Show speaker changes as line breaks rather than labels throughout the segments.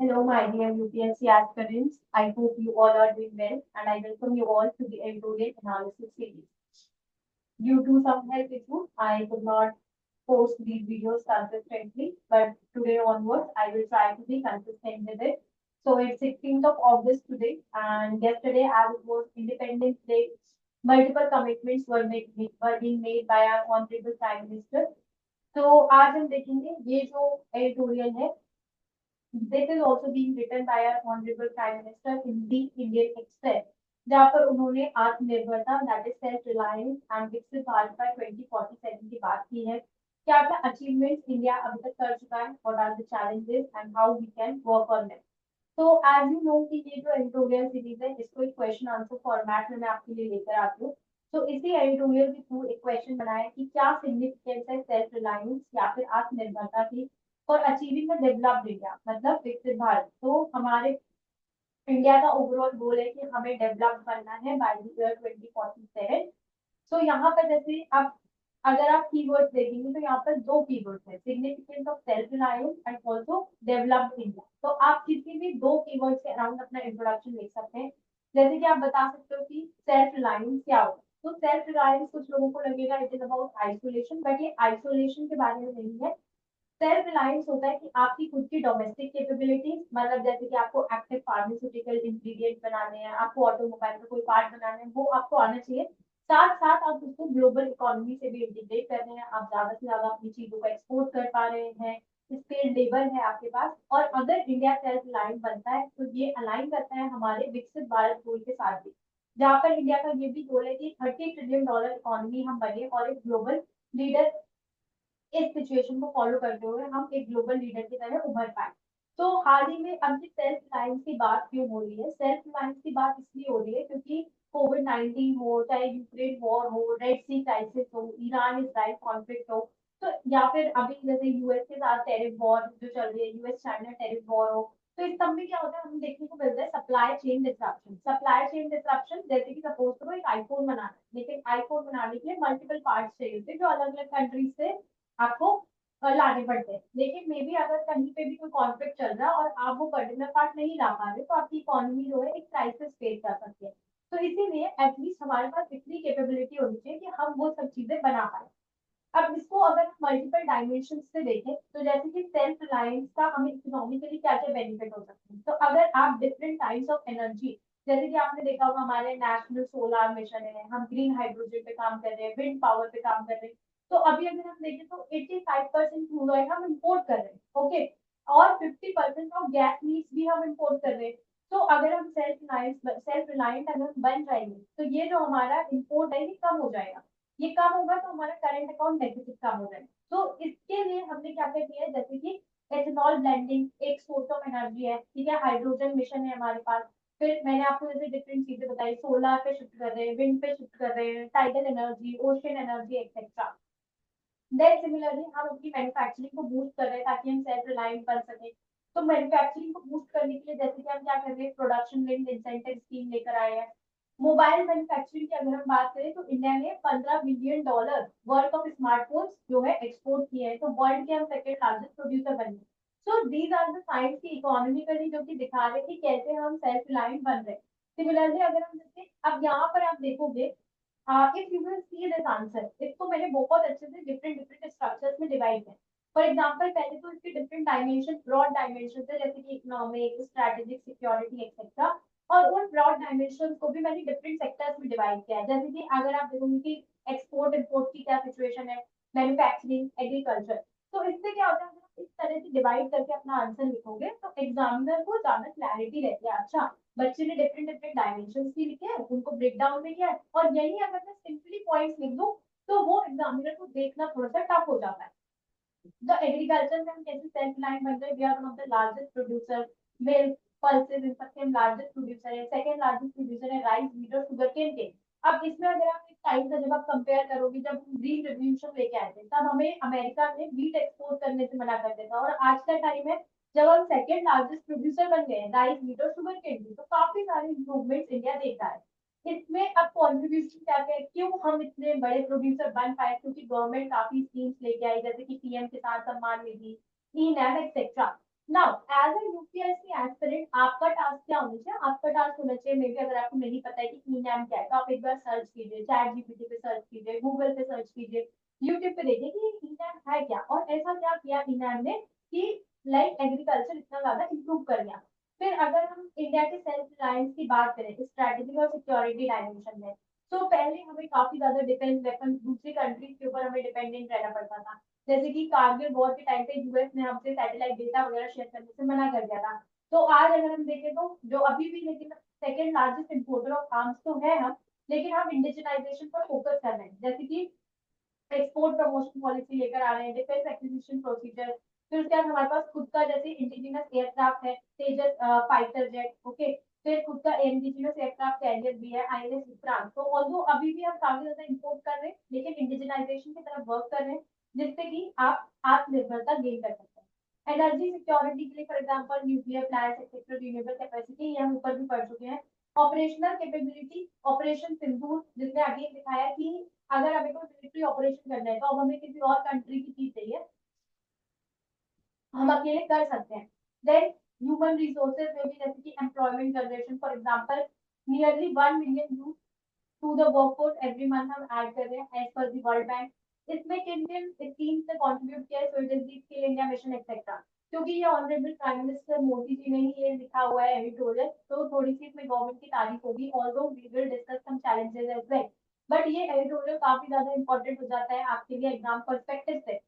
Hello, my dear UPSC aspirants. I hope you all are doing well, and I welcome you all to the editorial analysis series. Due to some health issue, I could not post these videos consistently, but today onwards, I will try to be consistent with it. So it's 16th of August today, and yesterday, as it was Independence Day, multiple commitments were being made by our Honorable Prime Minister. तो आज हम देखेंगे ये जो editorial है. This is also being written by our Honorable Prime Minister in the Indian Express, जहाँ पर उन्होंने आत्मनिर्भरता that is self reliance and विकसित भारत बाय 2047 की बात की है. क्या क्या अचीवमेंट्स इंडिया अभी तक कर चुका है, what are the challenges and how we can work on them. तो एज यू नो कि ये जो एडिटोरियल सीरीज है इसको एक क्वेश्चन आंसर फॉर्मेट में मैं आपके लिए लेकर आती हूँ. तो इसी एडिटोरियल के थ्रू एक क्वेश्चन बनाया कि क्या सिग्निफिकेंस है सेल्फ रिलायंस या फिर आत्मनिर्भरता की for achieving the developed India, मतलब विकसित भारत. तो हमारे इंडिया का ओवरऑल गोल है कि हमें डेवलप्ड बनना है बाय द ईयर 2047. तो यहाँ पर जैसे आप अगर आप कीवर्ड्स देखेंगे तो यहाँ पर दो कीवर्ड्स है, significance of self reliance and also developed India. तो आप किसी भी दो कीवर्ड्स के अराउंड अपना इंट्रोडक्शन लिख सकते हैं. जैसे कि आप बता सकते हो कि सेल्फ रिलायंस क्या होता है. तो सेल्फ रिलायंस कुछ लोगों को लगेगा it is about isolation, but ये आइसोलेशन के बारे में नहीं है. सेल्फ रिलायंस होता है कि आपकी खुद की डोमेस्टिक कैपेबिलिटीज, मतलब जैसे कि आपको एक्टिव फार्मास्यूटिकल इंग्रेडिएंट बनाने हैं, आपको ऑटोमोबाइल का कोई पार्ट बनाना है, वो आपको आना चाहिए. साथ साथ आप उसको ग्लोबल इकोनॉमी से भी इंटीग्रेट कर रहे हैं, आप ज्यादा से ज्यादा अपनी चीजों को एक्सपोर्ट कर पा रहे हैं, स्किल्ड लेबर है आपके पास. और अगर इंडिया सेल्फ रिलायंट बनता है तो ये अलाइन करता है हमारे विकसित भारत गोल के साथ भी, जहाँ पर इंडिया का ये भी गोल है कि $30 ट्रिलियन इकोनॉमी हम बने और एक ग्लोबल लीडर, इस सिचुएशन को फॉलो करते हुए हम एक ग्लोबल लीडर की तरह उभर पाए. तो हाल ही में अब सेल्फ रिलायंस की बात क्यों हो रही है, सेल्फ रिलायंस की बात इसलिए हो रही है क्योंकि कोविड-19 हो, चाहे यूक्रेन वॉर हो, रेड सी क्राइसिस हो, ईरान इसराइल कॉन्फ्लिक्ट हो, तो या फिर अभी जैसे यूएस के साथ टेरिफ वॉर जो चल रही है, यूएस चाइना टेरिफ वॉर हो, तो इस सब में क्या होता है हमें देखने को मिलता है supply chain disruption. Supply chain disruption जैसे कि सपोज करो एक आईफोन बनाना है, लेकिन आईफोन बनाने के लिए मल्टीपल पार्ट्स चाहिए थे जो अलग अलग कंट्रीज से आपको लाने पड़ते हैं. लेकिन मे बी अगर कहीं पे भी कोई कॉन्फ्लिक्ट चल रहा है और आप वो पर्टिकुलर पार्ट नहीं ला पा रहे तो आपकी इकोनॉमी जो है एक क्राइसिस फेस कर सकती है. तो इसीलिए एटलीस्ट हमारे पास इतनी कैपेबिलिटी होनी चाहिए कि हम वो सब चीजें बना पाए. अब इसको अगर हम मल्टीपल डायमेंशन से देखें तो जैसे कि सेल्फ रिलायंस का हमें इकोनॉमिकली क्या क्या बेनिफिट हो सकते हैं. तो अगर आप डिफरेंट टाइप्स ऑफ एनर्जी, जैसे कि आपने देखा होगा हमारे नेशनल सोलर मिशन है, हम ग्रीन हाइड्रोजन पे काम कर रहे हैं, विंड पावर पे काम कर रहे हैं. तो अभी अगर हम देखें तो 85% क्रूड ऑयल हम इम्पोर्ट कर रहे हैं, ओके, और 50% ऑफ गैस नीड्स भी हम इम्पोर्ट कर रहे हैं. तो अगर हम सेल्फ रिलायंट अगर हम बन जाएंगे तो ये जो हमारा इम्पोर्ट है ये कम हो जाएगा. ये कम होगा तो हमारा करंट अकाउंट डेफिसिट कम हो जाएगा. तो इसके लिए हमने क्या क्या किया है, जैसे कि एथेनॉल ब्लेंडिंग एक सोर्स ऑफ एनर्जी है, ठीक है, हाइड्रोजन मिशन है हमारे पास. फिर मैंने आपको जैसे डिफरेंट चीजें बताई, सोलर पे शिफ्ट कर रहे हैं, विंड पे शिफ्ट कर रहे हैं, tidal energy, ocean energy etcetera. Then similarly हम अपनी मैन्युफैक्चरिंग को बूस्ट कर रहे हैं ताकि हम सेल्फ रिलायंट बन सके. तो मैन्युफैक्चरिंग को बूस्ट करने के लिए जैसे कि हम क्या कर रहे हैं, प्रोडक्शन लिंक्ड इंसेंटिव स्कीम लेकर आए हैं. मोबाइल मैन्युफैक्चरिंग की अगर हम बात करें तो इंडिया ने $15 बिलियन वर्थ ऑफ स्मार्टफोन्स जो है एक्सपोर्ट किए हैं, तो वर्ल्ड के हम सेकेंड लार्जेस्ट प्रोड्यूसर बने. So these are the science की इकोनॉमिकली जो कि दिखा रहे कि कैसे हम सेल्फ रिलायंट बन रहे हैं. सिमिलरली अगर हम जैसे अब यहाँ पर आप देखोगे, if you will see this answer, इसको मैंने बहुत अच्छे से डिफरेंट डिफरेंट स्ट्रक्चर्स में डिवाइड है. फॉर एग्जांपल पहले तो इसके डिफरेंट डायमेंशन, ब्रॉड डायमेंशन है, जैसे कि इकोनॉमिक, स्ट्रेटेजिक, सिक्योरिटी एक्सेट्रा. और उन ब्रॉड डायमेंशन को भी मैंने डिफरेंट सेक्टर्स में डिवाइड किया है. जैसे कि अगर आप देखोगे कि एक्सपोर्ट इम्पोर्ट की क्या सिचुएशन है, मैन्युफैक्चरिंग, एग्रीकल्चर. तो इससे क्या होता है, अगर आप इस तरह से डिवाइड करके अपना आंसर लिखोगे तो एग्जामिनर को ज्यादा क्लैरिटी रहती है. अच्छा, बच्चे ने डिफरेंट डिफरेंट डायमेंशन भी लिखे हैं, उनको ब्रेक डाउन में किया है, और यही अगर मैं सिंपली पॉइंट्स लिख दूं तो वो एग्जामिनर को देखना थोड़ा सा टफ हो जाता है. तो एग्रीकल्चर में हम कैसे सेल्फ रिलायंट बन गए, we are one of the largest producer, milk, pulses, इन सबके हम लार्जेस्ट प्रोड्यूसर है. सेकंड लार्जेस्ट प्रोड्यूसर है राइस, व्हीट और शुगर केन के. अब इसमें अगर आप एक टाइम का जब आप कंपेयर करोगे, जब हम ग्रीन रेवोल्यूशन लेके आए थे तब हमें अमेरिका ने व्हीट एक्सपोर्ट करने से मना कर दिया था, और आज का टाइम है जब हम सेकंड लार्जेस्ट प्रोड्यूसर बन गए राइस, व्हीट और शुगर केन की. तो काफी सारे इंप्रूवमेंट्स इंडिया देख रहा है. इसमें अब कॉन्ट्रीब्यूशन क्या क्या है, क्यों हम इतने बड़े प्रोड्यूसर बन पाए, क्योंकि गवर्नमेंट काफी स्कीम्स लेके आई, जैसे कि PM Kisan Samman Nidhi, e NAM etcetera. Now as a UPSC aspirant आपका टास्क क्या होना चाहिए? आपका टास्क होना चाहिए, मे बी अगर आपको नहीं पता है कि ई-नैम क्या है तो आप एक बार सर्च कीजिए, चैट जीपीटी पे सर्च कीजिए, गूगल पे सर्च कीजिए, यूट्यूब पे देखिए कि ई-नैम है क्या और ऐसा क्या किया ई-नैम ने कि लाइक एग्रीकल्चर इतना ज्यादा इम्प्रूव कर गया। फिर अगर हम इंडिया के सेल्फ रिलायंस की बात करें स्ट्रेटेजी और सिक्योरिटी डायमेंशन में, तो पहले हमें काफी ज्यादा डिफेंस वेपन दूसरी कंट्रीज के ऊपर हमें डिपेंडेंट रहना पड़ता था। जैसे कि कारगिल वॉर के टाइम पे यूएस ने हमसे सैटेलाइट डेटा वगैरह शेयर करने से मना कर दिया था। तो आज अगर हम देखें तो जो अभी भी लेकिन second largest importer of arms तो है हम, लेकिन हम इंडिजिनाइजेशन पर फोकस कर रहे हैं, जैसे कि एक्सपोर्ट प्रमोशन पॉलिसी लेकर आ रहे हैं, डिफेंस एक्विजिशन प्रोसीजर। फिर उसके बाद हमारे पास खुद का जैसे इंडिजिनस एयरक्राफ्ट है, तेजस फाइटर जेट, ओके। फिर खुद का इंडिजिनस एयरक्राफ्ट कैरियर भी है, आईएनएस विक्रांत। तो ऑल्दो अभी भी हम काफी ज्यादा इंपोर्ट कर रहे हैं, लेकिन इंडिजिनाइजेशन की तरफ वर्क कर रहे हैं, जिससे कि आप आत्मनिर्भरता गेन कर सकते हैं। एनर्जी सिक्योरिटी के लिए for example nuclear plant, etcetera, renewable capacity, ये हम ऊपर भी पढ़ चुके हैं। ऑपरेशनल कैपेबिलिटी, ऑपरेशन सिंदूर, जिसमें अगेन दिखाया कि अगर हमें कोई मिलिट्री ऑपरेशन करना है तो अब हमें किसी और कंट्री की चीज चाहिए, हम अकेले कर सकते हैं। देन ह्यूमन रिसोर्सेज में भी जैसे कि employment generation, for example nearly 1 million youth to the workforce every month हम ऐड कर रहे हैं as per the world bank. इसमें किन किन स्कीम्स ने कंट्रीब्यूट किया है? So it is the skill India mission etcetera. क्योंकि ये honourable prime minister Modi ji ने ही ये लिखा हुआ है एडिटोरियल, तो थोड़ी सी इसमें गवर्नमेंट की तारीफ होगी, although we will discuss some challenges as well. But ये एडिटोरियल काफी ज्यादा इंपॉर्टेंट हो जाता है आपके लिए एग्जाम परस्पेक्टिव से।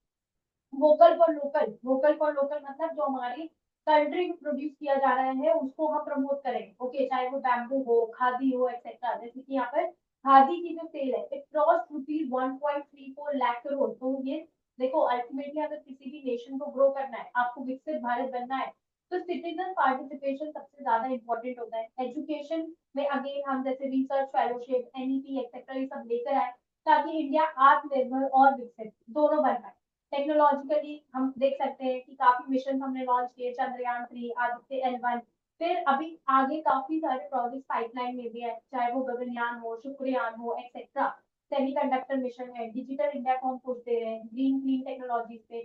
Vocal for local, vocal for local मतलब जो हमारी कंट्री में प्रोड्यूस किया जा रहा है उसको हम प्रमोट करें, ओके। चाहे वो बैम्बू हो, खादी हो, एक्सेट्रा। जैसे कि यहाँ पर खादी की जो सेल है it cross rupees 1.34 lakh crore. तो ये देखो अल्टीमेटली अगर किसी भी नेशन को ग्रो करना है, आपको विकसित भारत बनना है, तो सिटीजन पार्टिसिपेशन सबसे ज्यादा इंपॉर्टेंट होता है। एजुकेशन में अगेन हम जैसे रिसर्च फेलोशिप, एनईपी एक्सेट्रा ये सब लेकर आए, ताकि इंडिया आत्मनिर्भर और विकसित दोनों बन पाए। टेक्नोलॉजिकली हम देख सकते हैं कि काफी मिशन हमने लॉन्च किए, चंद्रयान 3, आदित्य L1। फिर अभी आगे काफी सारे प्रोजेक्ट पाइपलाइन में भी है, चाहे वो गगनयान हो, शुक्रयान हो, एक्सेट्रा। सेमीकंडक्टर मिशन है, डिजिटल इंडिया को हम पुश दे रहे हैं, ग्रीन क्लीन टेक्नोलॉजी पे।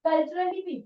कल्चरली भी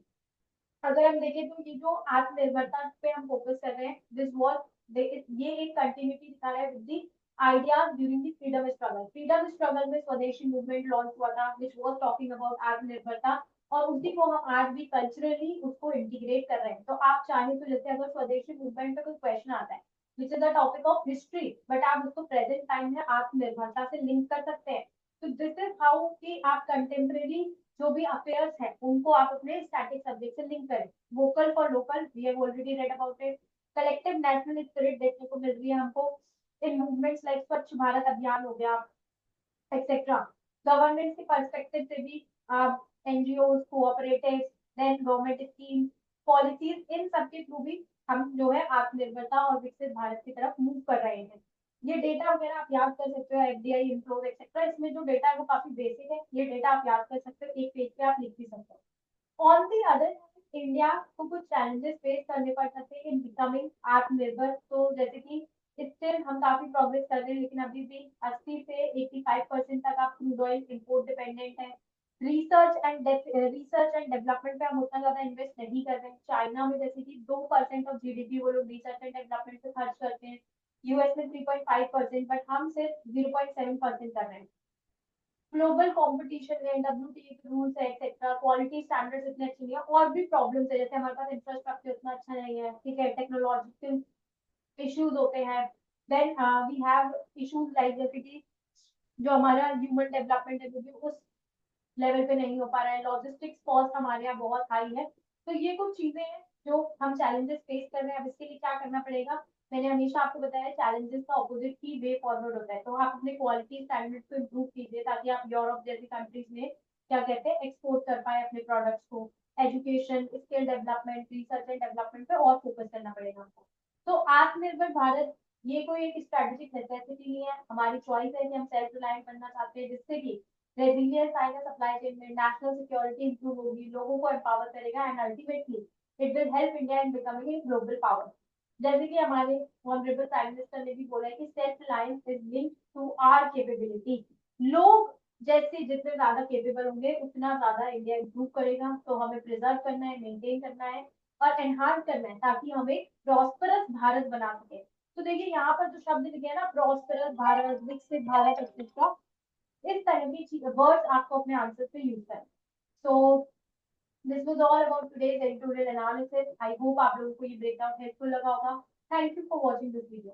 अगर हम देखें तो ये जो आत्मनिर्भरता पे हम फोकस कर रहे हैं, दिस वॉज ये एक कंटिन्यूटी दिखा रहा है with the ideas during the freedom struggle. Freedom struggle में स्वदेशी मूवमेंट लॉन्च हुआ था विच वॉज टॉकिंग अबाउट आत्मनिर्भरता, और उसी को हम आज भी कल्चरली उसको इंटीग्रेट कर रहे हैं। तो आप चाहें तो जैसे अगर स्वदेशी मूवमेंट पे कोई क्वेश्चन आता है which is the topic of history, but आप उसको प्रेजेंट टाइम में आत्मनिर्भरता से लिंक कर सकते हैं। तो दिस इज हाउ कि आप कंटेम्प्रेरी जो भी अफेयर्स है उनको आप अपने स्टैटिक सब्जेक्ट से लिंक करें। Vocal for local we have already read about it. Collective national spirit देखने को मिल रही है हमको इन मूवमेंट्स लाइक स्वच्छ भारत अभियान हो गया, एक्सेट्रा। गवर्नमेंट के पर्सपेक्टिव से भी आप NGO, cooperative, then government scheme, policies, इन सब के थ्रू भी हम जो है आत्मनिर्भरता और विकसित भारत की तरफ मूव कर रहे हैं। ये डेटा वगैरह आप याद कर सकते हो, एफडीआई इम्प्रोव एक्सेट्रा। इसमें जो डेटा है वो काफी बेसिक है, ये डेटा आप याद कर सकते हो, एक पेज पे आप लिख भी सकते हो। ऑन दी अदर इंडिया को कुछ चैलेंजेस फेस करने पड़ सकते हैं इन बिकमिंग आत्मनिर्भर। तो जैसे कि स्टिल हम काफी प्रोग्रेस कर रहे हैं, लेकिन अभी भी 80 से 85% तक आप क्रूड ऑयल इंपोर्ट डिपेंडेंट है। रिसर्च एंड डेवलपमेंट पे हम उतना ज्यादा इन्वेस्ट नहीं कर रहे हैं। चाइना में जैसे कि 2% ऑफ जीडीपी वो लोग रिसर्च एंड डेवलपमेंट पे खर्च करते हैं, यूएस में 3.5%, बट हम सिर्फ 0.7% कर रहे हैं। ग्लोबल कंपटीशन में डब्ल्यूटीओ के रूल्स है एक्सेट्रा, क्वालिटी स्टैंडर्ड्स इतने अच्छे नहीं है, और भी प्रॉब्लम्स है, जैसे हमारे पास इंफ्रास्ट्रक्चर उतना अच्छा नहीं है, ठीक है, टेक्नोलॉजिकल इश्यूज होते हैं। Then we have issues like जैसे कि जो हमारा ह्यूमन डेवलपमेंट है वो भी उस लेवल पे नहीं हो पा रहा है, लॉजिस्टिक्स कॉस्ट हमारे यहाँ बहुत हाई है। तो ये कुछ चीजें हैं जो हम चैलेंजेस फेस कर रहे हैं। अब इसके लिए क्या करना पड़ेगा? मैंने हमेशा आपको बताया चैलेंजेस का ऑपोजिट ही वे फॉरवर्ड होता है। तो आप अपने क्वालिटी स्टैंडर्ड्स को इम्प्रूव कीजिए, ताकि आप यूरोप जैसी कंट्रीज में क्या कहते हैं एक्सपोर्ट कर पाए अपने प्रोडक्ट्स को। Education, skill development, research and development पे और फोकस करना पड़ेगा आपको। तो आत्मनिर्भर भारत ये कोई एक स्ट्रेटेजिक नेसेसिटी नहीं है, हमारी चॉइस है कि हम सेल्फ रिलायंट बनना चाहते हैं, जिससे कि रेजिलियंस आएगा सप्लाई चेन में, नेशनल सिक्योरिटी इंप्रूव होगी, लोगों को एम्पावर करेगा, and ultimately it will help India in becoming a global power. जैसे कि हमारे ऑनरेबल प्राइम मिनिस्टर ने भी बोला है कि self reliance is linked to our capability. लोग जैसे जितने ज्यादा केपेबल होंगे उतना ज्यादा इंडिया इंप्रूव करेगा। तो हमें प्रिजर्व करना है, मेंटेन करना है और एनहांस करना है ताकि हमें प्रॉस्परस भारत बना सके। तो देखिए यहाँ पर जो शब्द लिखे हैं ना, प्रॉस्परस भारत, विकसित भारत, एक्सेट्रा, इस तरह की वर्ड्स आपको अपने आंसर पे यूज करना। So this was all about today's editorial analysis. I hope आप लोगों को ये ब्रेकडाउन हेल्पफुल लगा होगा। Thank you for watching this video.